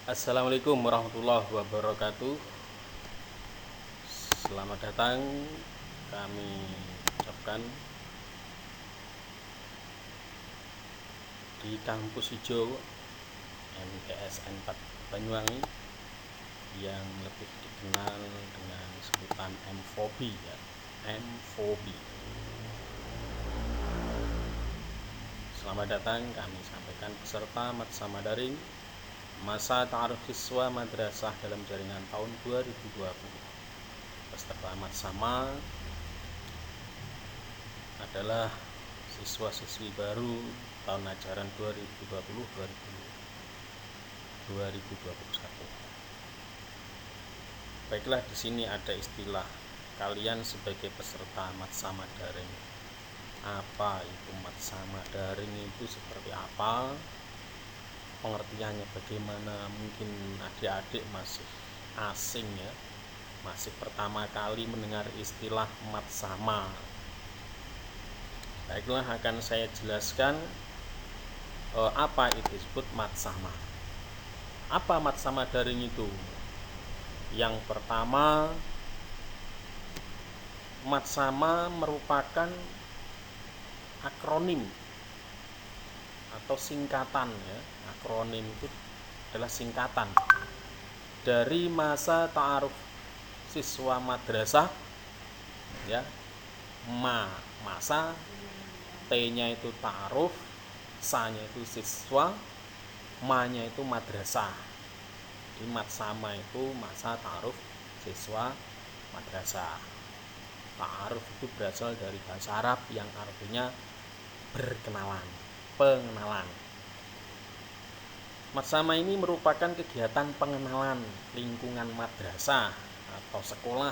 Assalamualaikum warahmatullahi wabarakatuh. Selamat datang kami ucapkan di Kampus Hijau MTS 4 Banyuwangi yang lebih dikenal dengan sebutan M-Fobi ya. M-Fobi. Selamat datang kami sampaikan peserta Matsama Daring Masa Ta'aruf Siswa Madrasah dalam Jaringan tahun 2020. Peserta Matsama adalah siswa-siswi baru tahun ajaran 2020-2021. Baiklah, di sini ada istilah kalian sebagai peserta Matsama Daring. Apa itu Matsama Daring itu seperti apa? Pengertiannya bagaimana? Mungkin adik-adik masih asing ya, masih pertama kali mendengar istilah Matsama. Baiklah, akan saya jelaskan apa itu disebut Matsama. Apa Matsama Daring itu? Yang pertama, Matsama merupakan akronim atau singkatan ya. Akronim itu adalah singkatan dari masa ta'aruf siswa madrasah ya. Masa, T-nya itu ta'aruf, sa-nya itu siswa, ma-nya itu madrasah. Di Matsama itu masa ta'aruf siswa madrasah. Ta'aruf itu berasal dari bahasa Arab yang artinya berkenalan, pengenalan. Matsama ini merupakan kegiatan pengenalan lingkungan madrasah atau sekolah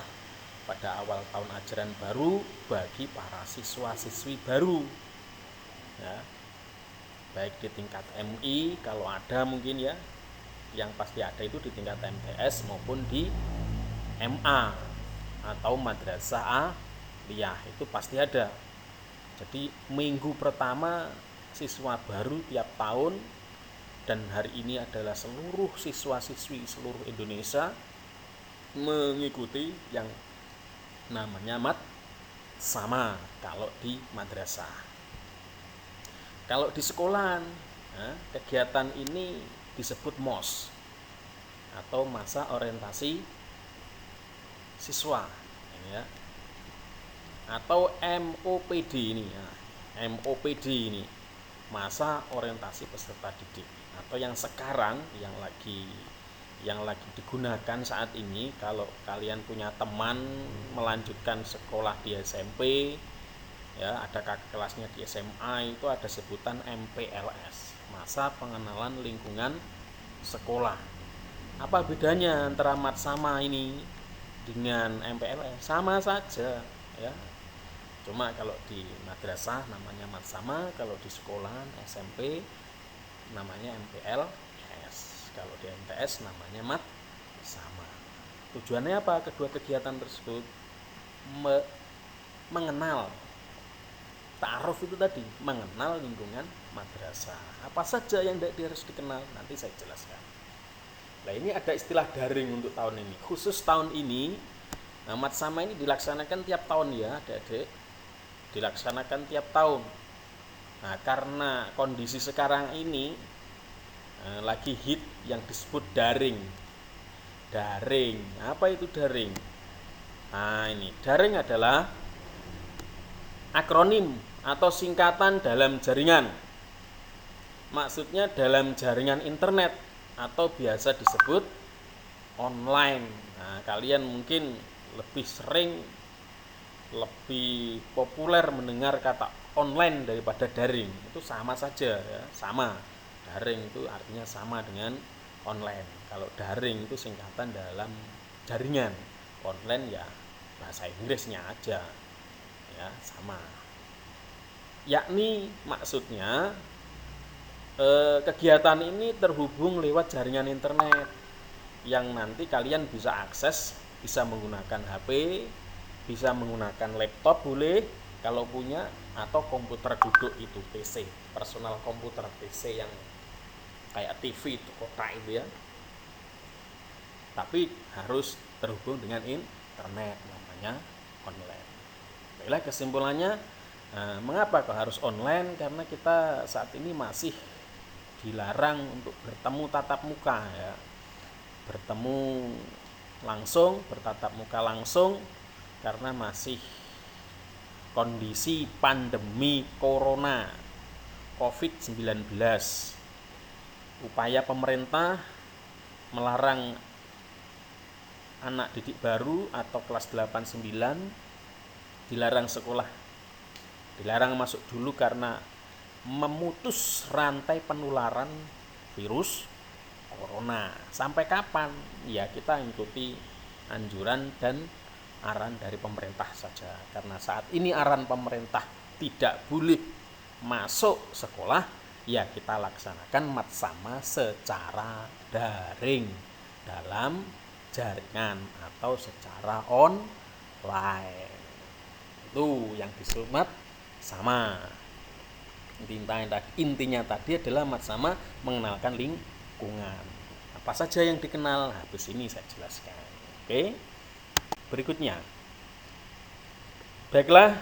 pada awal tahun ajaran baru bagi para siswa-siswi baru ya, baik di tingkat MI kalau ada mungkin ya, yang pasti ada itu di tingkat MTS maupun di MA atau Madrasah Aliyah itu pasti ada. Jadi minggu pertama siswa baru tiap tahun, dan hari ini adalah seluruh siswa-siswi seluruh Indonesia mengikuti yang namanya Matsama kalau di madrasah. Kalau di sekolahan, kegiatan ini disebut MOS atau masa orientasi siswa ya. Atau MOPD ini ya. MOPD ini masa orientasi peserta didik, atau yang sekarang yang lagi digunakan saat ini. Kalau kalian punya teman melanjutkan sekolah di SMP ya, ada kakak kelasnya di SMA, itu ada sebutan MPLS, masa pengenalan lingkungan sekolah. Apa bedanya antara Matsama ini dengan MPLS? Sama saja ya, cuma kalau di madrasah namanya Matsama, kalau di sekolahan SMP namanya MPLS, kalau di MTS namanya Matsama. Tujuannya apa kedua kegiatan tersebut? Mengenal, ta'aruf itu tadi, mengenal lingkungan madrasah. Apa saja yang harus dikenal nanti saya jelaskan. Nah, ini ada istilah daring untuk tahun ini, khusus tahun ini. Nah, Matsama ini dilaksanakan tiap tahun ya adik-adik, dilaksanakan tiap tahun. Nah, karena kondisi sekarang ini lagi hit yang disebut daring. Daring, apa itu daring? Nah, ini daring adalah akronim atau singkatan dalam jaringan. Maksudnya dalam jaringan internet atau biasa disebut online. Nah, kalian mungkin lebih sering, lebih populer mendengar kata online daripada daring. Itu sama saja ya, sama. Daring itu artinya sama dengan online. Kalau daring itu singkatan dalam jaringan. Online ya bahasa Inggrisnya aja ya, sama. Yakni maksudnya kegiatan ini terhubung lewat jaringan internet yang nanti kalian bisa akses, bisa menggunakan HP, bisa menggunakan laptop boleh kalau punya, atau komputer duduk itu PC, personal komputer PC yang kayak TV itu kotak itu ya. tapi harus terhubung dengan internet, namanya online. Baiklah, kesimpulannya, mengapa kok harus online? Karena kita saat ini masih dilarang untuk bertemu tatap muka ya. Bertemu langsung, bertatap muka langsung, karena masih kondisi pandemi corona COVID-19. Upaya pemerintah melarang anak didik baru atau kelas 8-9 dilarang sekolah, dilarang masuk dulu karena memutus rantai penularan virus corona. Sampai kapan? Ya, kita ikuti anjuran dan arahan dari pemerintah saja. Karena saat ini arahan pemerintah tidak boleh masuk sekolah, ya kita laksanakan mat sama secara daring dalam jaringan atau secara online. Itu yang disebut mat sama. Intinya tadi adalah mat sama mengenalkan lingkungan. Apa saja yang dikenal, habis ini saya jelaskan. Oke. Berikutnya. Baiklah,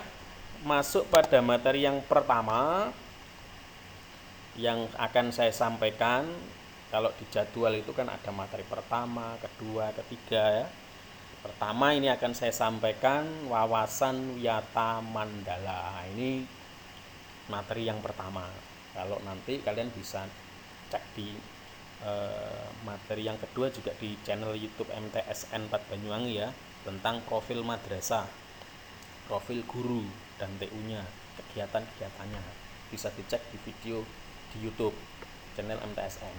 masuk pada materi yang pertama yang akan saya sampaikan. Kalau di jadwal itu kan ada materi pertama, kedua, ketiga ya. Pertama ini akan saya sampaikan wawasan wiyata mandala. Ini materi yang pertama. Kalau nanti kalian bisa cek di materi yang kedua juga di channel YouTube MTSN 4 Banyuwangi ya, tentang profil madrasah, profil guru dan TU-nya, kegiatan-kegiatannya. Bisa dicek di video di YouTube channel MTSN.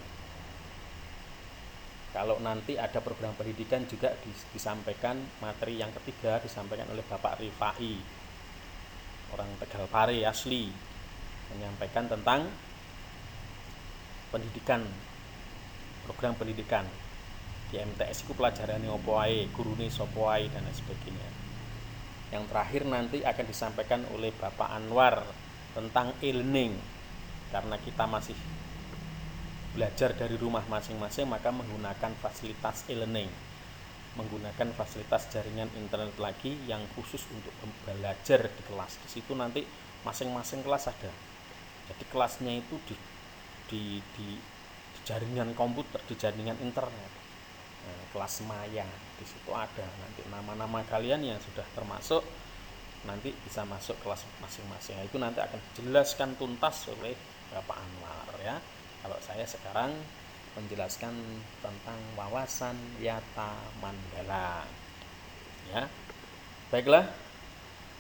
Kalau nanti ada program pendidikan juga disampaikan materi yang ketiga, disampaikan oleh Bapak Rifai, orang Tegal Pare asli, menyampaikan tentang pendidikan, program pendidikan di MTS itu pelajarannya opo ae, gurune sapa ae dan sebagainya. Yang terakhir nanti akan disampaikan oleh Bapak Anwar tentang e-learning. Karena kita masih belajar dari rumah masing-masing, maka menggunakan fasilitas e-learning, menggunakan fasilitas jaringan internet lagi yang khusus untuk belajar di kelas. Di situ nanti masing-masing kelas ada. Jadi kelasnya itu di jaringan komputer, di jaringan internet. Nah, kelas maya di situ ada. Nanti nama-nama kalian yang sudah termasuk nanti bisa masuk kelas masing-masing. Itu nanti akan dijelaskan tuntas oleh Bapak Anwar ya. Kalau saya sekarang menjelaskan tentang wawasan wiyata mandala ya. Baiklah,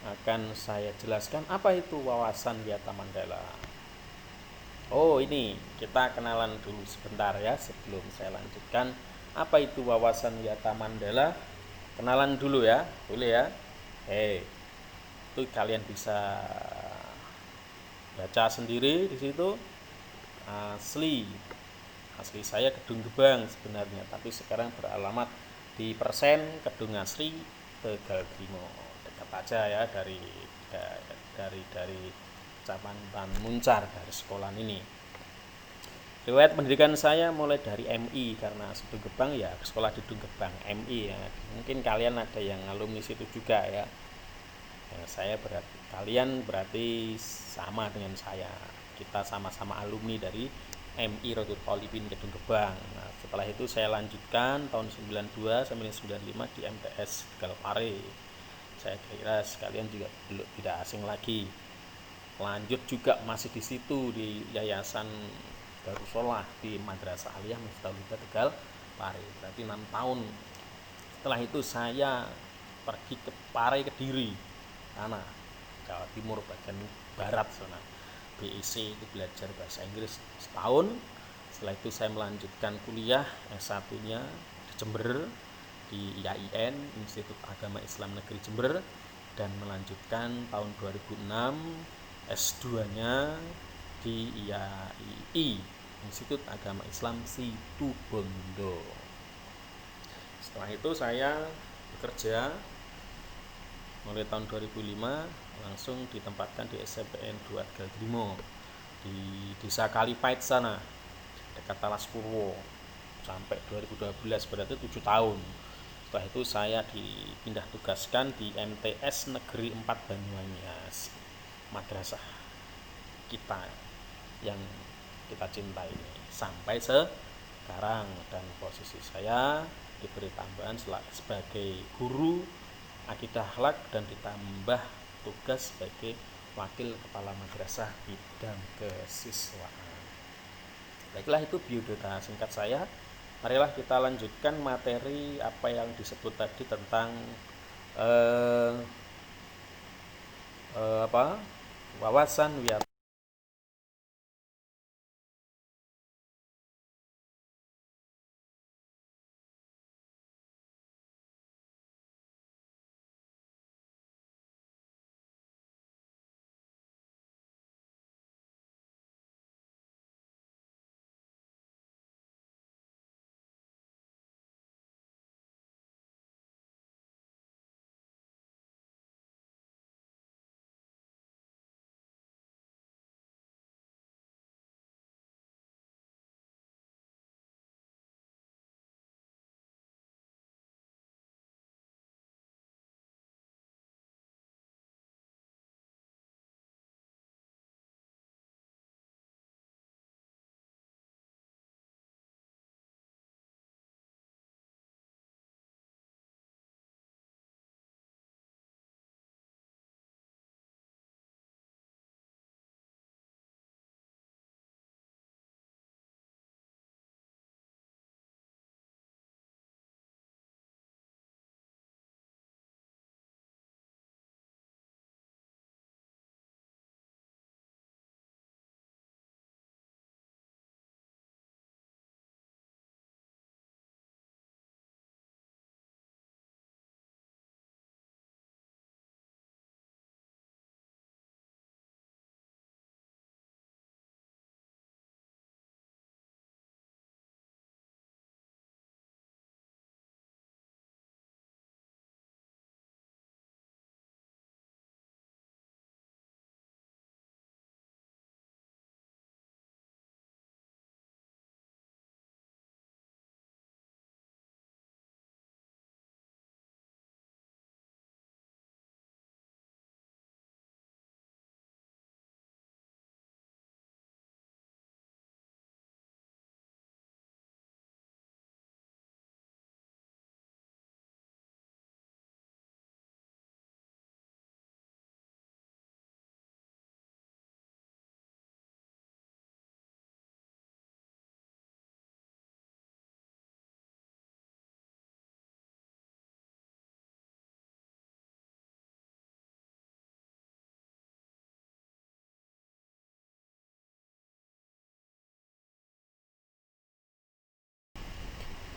akan saya jelaskan apa itu wawasan wiyata mandala. Oh, ini kita kenalan dulu sebentar ya sebelum saya lanjutkan. Apa itu wawasan wiyata mandala? Kenalan dulu ya, boleh ya. Itu kalian bisa baca sendiri di situ. Asli saya Kedung Gebang sebenarnya, tapi sekarang beralamat di Persen Kedung Asri Tegal Grimo. Dekat aja ya dari Kecamatan Muncar, dari sekolah ini. Riwayat pendidikan saya mulai dari MI, karena Kedung Gebang ya sekolah di Kedung Gebang MI ya. Mungkin kalian ada yang alumni situ juga ya. Kalian berarti sama dengan saya. Kita sama-sama alumni dari MI Rotul Polipin Kedung Gebang. Nah, setelah itu saya lanjutkan tahun 92 sampai 95 di MTS Tegal Pare. Saya kira sekalian juga tidak asing lagi. Lanjut juga masih di situ di Yayasan Darussolah di Madrasah Aliyah Miftahul Huda Tegal Pare. Berarti 6 tahun. Setelah itu saya pergi ke Pare, Kediri, sana Jawa Timur bagian barat sana. BIC itu belajar bahasa Inggris setahun. Setelah itu saya melanjutkan kuliah S1-nya di Jember di IAIN, Institut Agama Islam Negeri Jember, dan melanjutkan tahun 2006 S2-nya di IAII, Institut Agama Islam Situbondo. Setelah itu saya bekerja mulai tahun 2005, langsung ditempatkan di SMPN 2 Tegal Grimo di Desa Kalipait sana, dekat Talas Purwo. sampai 2012, berarti 7 tahun. Setelah itu saya dipindah tugaskan di MTS Negeri 4 Banyuwangi, madrasah kita yang kita cintai ini sampai sekarang. Dan posisi saya diberi tambahan sebagai guru akidah akhlak dan ditambah tugas sebagai wakil kepala madrasah bidang kesiswaan. Baiklah, itu biodata singkat saya. Marilah kita lanjutkan materi apa yang disebut tadi tentang wawasan wiata.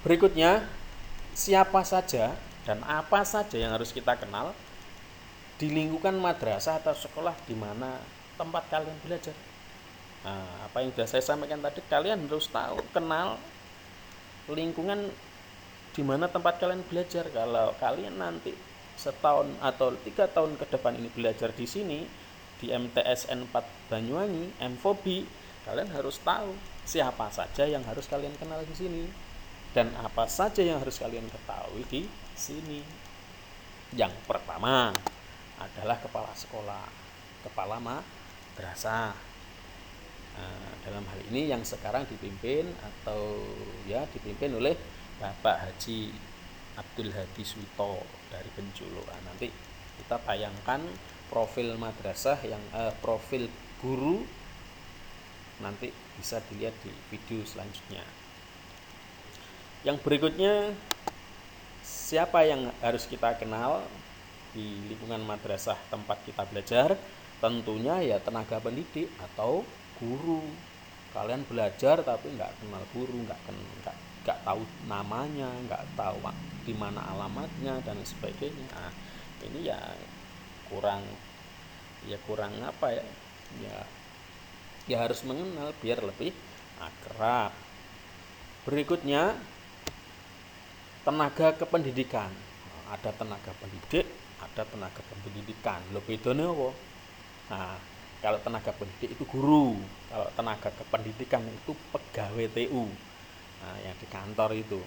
Berikutnya, siapa saja dan apa saja yang harus kita kenal di lingkungan madrasah atau sekolah di mana tempat kalian belajar. Nah, apa yang sudah saya sampaikan tadi, kalian harus tahu, kenal lingkungan di mana tempat kalian belajar. Kalau kalian nanti setahun atau 3 tahun ke depan ini belajar di sini di MTSN 4 Banyuwangi, MFOBI, kalian harus tahu siapa saja yang harus kalian kenal di sini dan apa saja yang harus kalian ketahui di sini. Yang pertama adalah kepala sekolah, kepala madrasah. Dalam hal ini yang sekarang dipimpin oleh Bapak Haji Abdul Hadi Suito dari Benjolo. Nanti kita tayangkan profil madrasah profil guru, nanti bisa dilihat di video selanjutnya. Yang berikutnya, siapa yang harus kita kenal di lingkungan madrasah tempat kita belajar? Tentunya ya tenaga pendidik atau guru. Kalian belajar tapi nggak kenal guru, nggak tahu namanya, nggak tahu di mana alamatnya dan sebagainya. Nah, ini ya kurang apa ya harus mengenal biar lebih akrab. Berikutnya, tenaga kependidikan. Ada tenaga pendidik, ada tenaga kependidikan. Lho bedane apa? Nah, kalau tenaga pendidik itu guru, kalau tenaga kependidikan itu pegawai TU. Nah, yang di kantor itu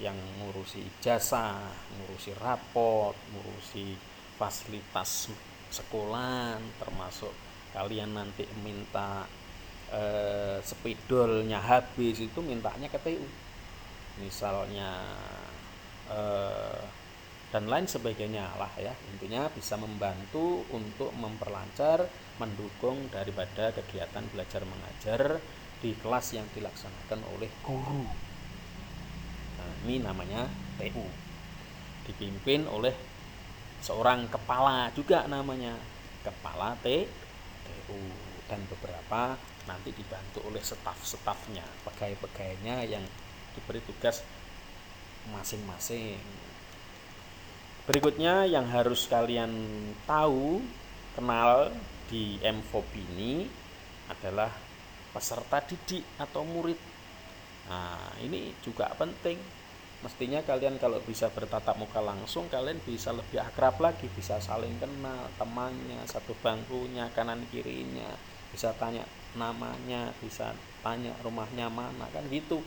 yang ngurusi ijazah, ngurusi rapot, ngurusi fasilitas sekolah, termasuk kalian nanti minta spidolnya habis itu mintanya ke TU misalnya, eh, dan lain sebagainya lah ya. Intinya bisa membantu untuk memperlancar, mendukung daripada kegiatan belajar mengajar di kelas yang dilaksanakan oleh guru. Nah, ini namanya TU, dipimpin oleh seorang kepala juga, namanya kepala TU, dan beberapa nanti dibantu oleh staf-stafnya, pegawai-pegawainya yang diberi tugas masing-masing. Berikutnya yang harus kalian tahu, kenal di MFOB ini adalah peserta didik atau murid. Nah, ini juga penting. Mestinya kalian kalau bisa bertatap muka langsung, kalian bisa lebih akrab lagi, bisa saling kenal temannya, satu bangkunya, kanan kirinya, bisa tanya namanya, bisa tanya rumahnya mana, kan gitu.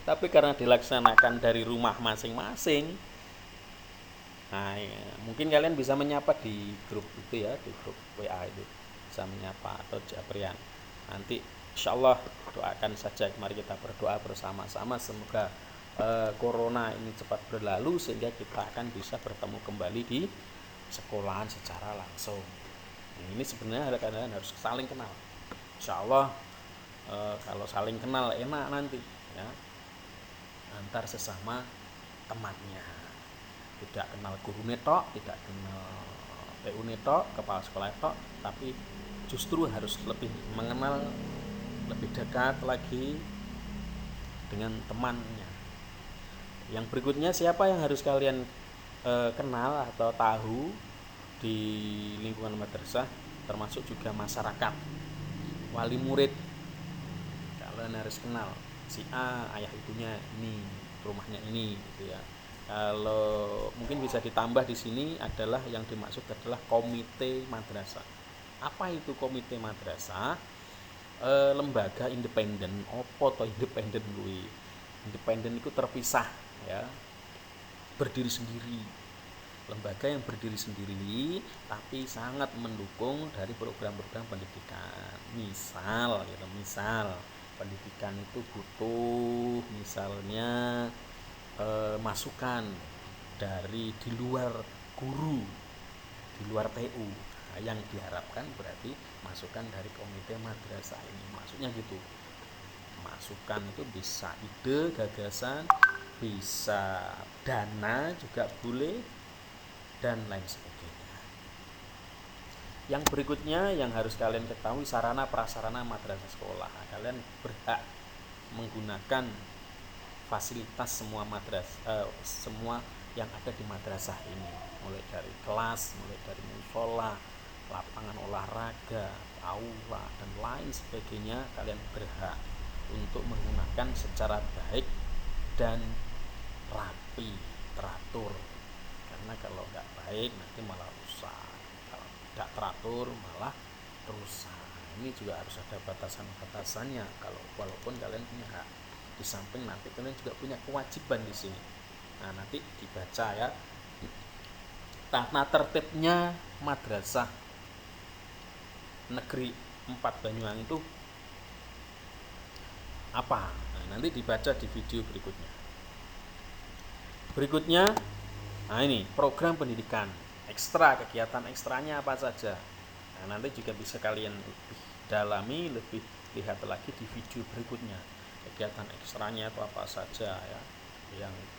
Tapi karena dilaksanakan dari rumah masing-masing, nah ya, mungkin kalian bisa menyapa di grup itu ya, di grup WA itu bisa menyapa atau japrian. Nanti insya Allah doakan saja, mari kita berdoa bersama-sama semoga corona ini cepat berlalu sehingga kita akan bisa bertemu kembali di sekolahan secara langsung. Nah, ini sebenarnya kalian harus saling kenal. Insya Allah kalau saling kenal enak nanti ya, antar sesama temannya, tidak kenal guru netok, tidak kenal PU netok, kepala sekolah netok, tapi justru harus lebih mengenal, lebih dekat lagi dengan temannya. Yang berikutnya, siapa yang harus kalian kenal atau tahu di lingkungan madrasah, termasuk juga masyarakat, wali murid. Kalian harus kenal si A, ayah ibunya ini, rumahnya ini gitu ya. Kalau mungkin bisa ditambah di sini adalah yang dimaksud adalah komite madrasah. Apa itu komite madrasah? Lembaga independen. Opo to independen kuwi? Independen itu terpisah ya, berdiri sendiri. Lembaga yang berdiri sendiri tapi sangat mendukung dari program-program pendidikan. Misal gitu, misal pendidikan itu butuh misalnya masukan dari di luar guru, di luar TU. Nah, yang diharapkan berarti masukan dari komite madrasah ini, maksudnya gitu. Masukan itu bisa ide, gagasan, bisa dana juga boleh, dan lain sebagainya. Yang berikutnya yang harus kalian ketahui, sarana prasarana madrasah sekolah. Nah, kalian berhak menggunakan fasilitas semua semua yang ada di madrasah ini, mulai dari kelas, mulai dari musola, lapangan olahraga, aula, dan lain sebagainya. Kalian berhak untuk menggunakan secara baik dan rapi, teratur. Karena kalau nggak baik nanti malah rusak, kalau tidak teratur malah rusak. Ini juga harus ada batasan-batasannya. Kalau walaupun kalian punya hak, di samping nanti kalian juga punya kewajiban di sini. Nah, nanti dibaca ya, tata tertibnya madrasah negeri 4 Banyuwangi itu apa. Nah, nanti dibaca di video berikutnya. Berikutnya, nah ini program pendidikan ekstra, kegiatan ekstranya apa saja. Nah, nanti juga bisa kalian lebih dalami, lebih lihat lagi di video berikutnya. Kegiatan ekstranya itu apa saja ya,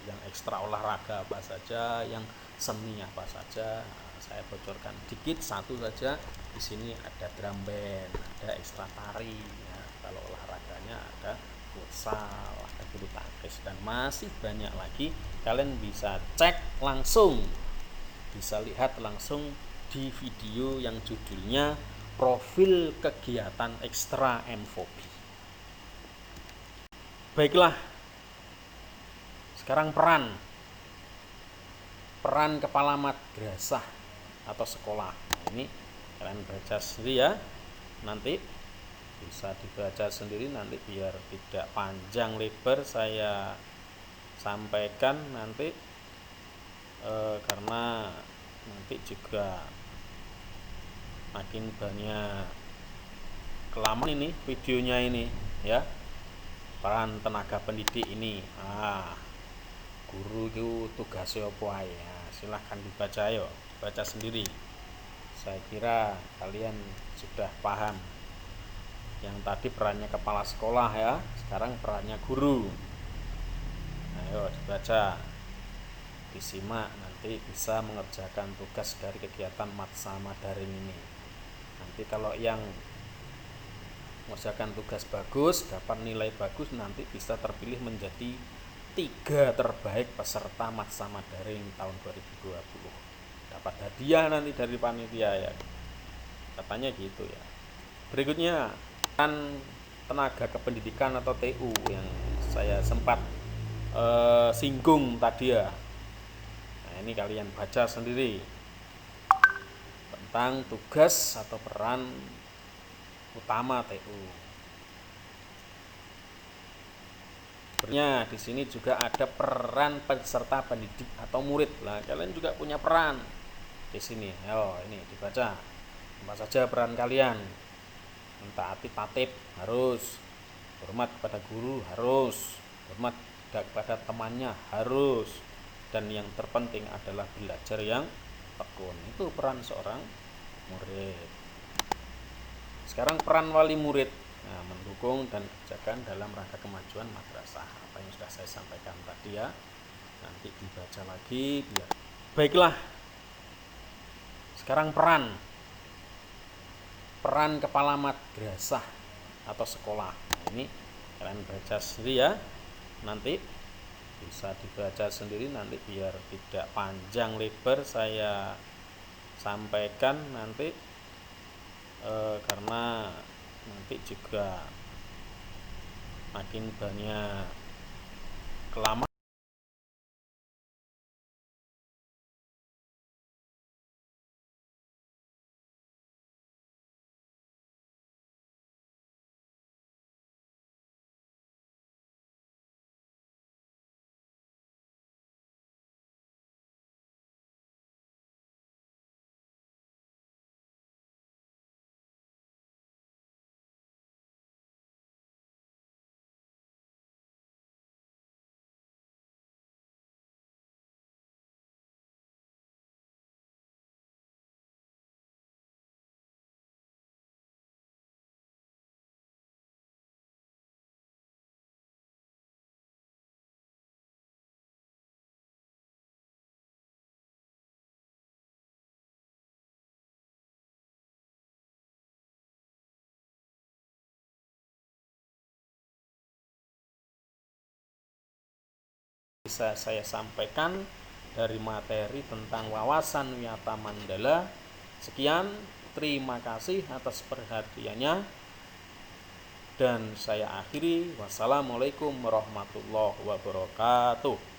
yang ekstra olahraga apa saja, yang seni apa saja. Nah, saya bocorkan dikit satu saja. Di sini ada drum band, ada ekstra tari ya. Kalau olahraganya ada futsal, ada bulu tangkis, dan masih banyak lagi. Kalian bisa cek langsung, bisa lihat langsung di video yang judulnya Profil Kegiatan Ekstra MFOB. Baiklah, sekarang peran kepala madrasah atau sekolah. Nah, ini kalian baca sendiri ya, nanti bisa dibaca sendiri nanti biar tidak panjang lebar saya sampaikan nanti karena nanti juga makin banyak kelamaan ini videonya ini ya, peran tenaga pendidik ini. Guru itu tugasnya apa ya, silahkan dibaca, yuk baca sendiri. Saya kira kalian sudah paham. Yang tadi perannya kepala sekolah ya, sekarang perannya guru. Ayo dibaca, disimak, nanti bisa mengerjakan tugas dari kegiatan Matsama Daring ini. Nanti kalau yang mengerjakan tugas bagus, dapat nilai bagus, nanti bisa terpilih menjadi 3 terbaik peserta Matsama Daring tahun 2020. Dapat hadiah nanti dari panitia ya, katanya gitu ya. Berikutnya kan tenaga kependidikan atau TU yang saya sempat singgung tadi ya. Nah, ini kalian baca sendiri tentang tugas atau peran utama TU. Sebenarnya di sini juga ada peran peserta pendidik atau murid. Lah, kalian juga punya peran di sini. Ayo, ini dibaca. Apa saja peran kalian? Mentaati tatib harus, hormat kepada guru harus, hormat kepada temannya harus, dan yang terpenting adalah belajar yang tekun. Itu peran seorang murid. Sekarang peran wali murid, mendukung dan kerjakan dalam rangka kemajuan madrasah. Apa yang sudah saya sampaikan tadi ya, nanti dibaca lagi biar baiklah. Sekarang peran kepala madrasah atau sekolah. Nah, ini kalian baca sendiri ya, nanti bisa dibaca sendiri nanti biar tidak panjang lebar saya sampaikan nanti karena nanti juga makin banyak kelamaan. Bisa saya sampaikan dari materi tentang wawasan Wiyata Mandala. Sekian, terima kasih atas perhatiannya, dan saya akhiri. Wassalamualaikum warahmatullahi wabarakatuh.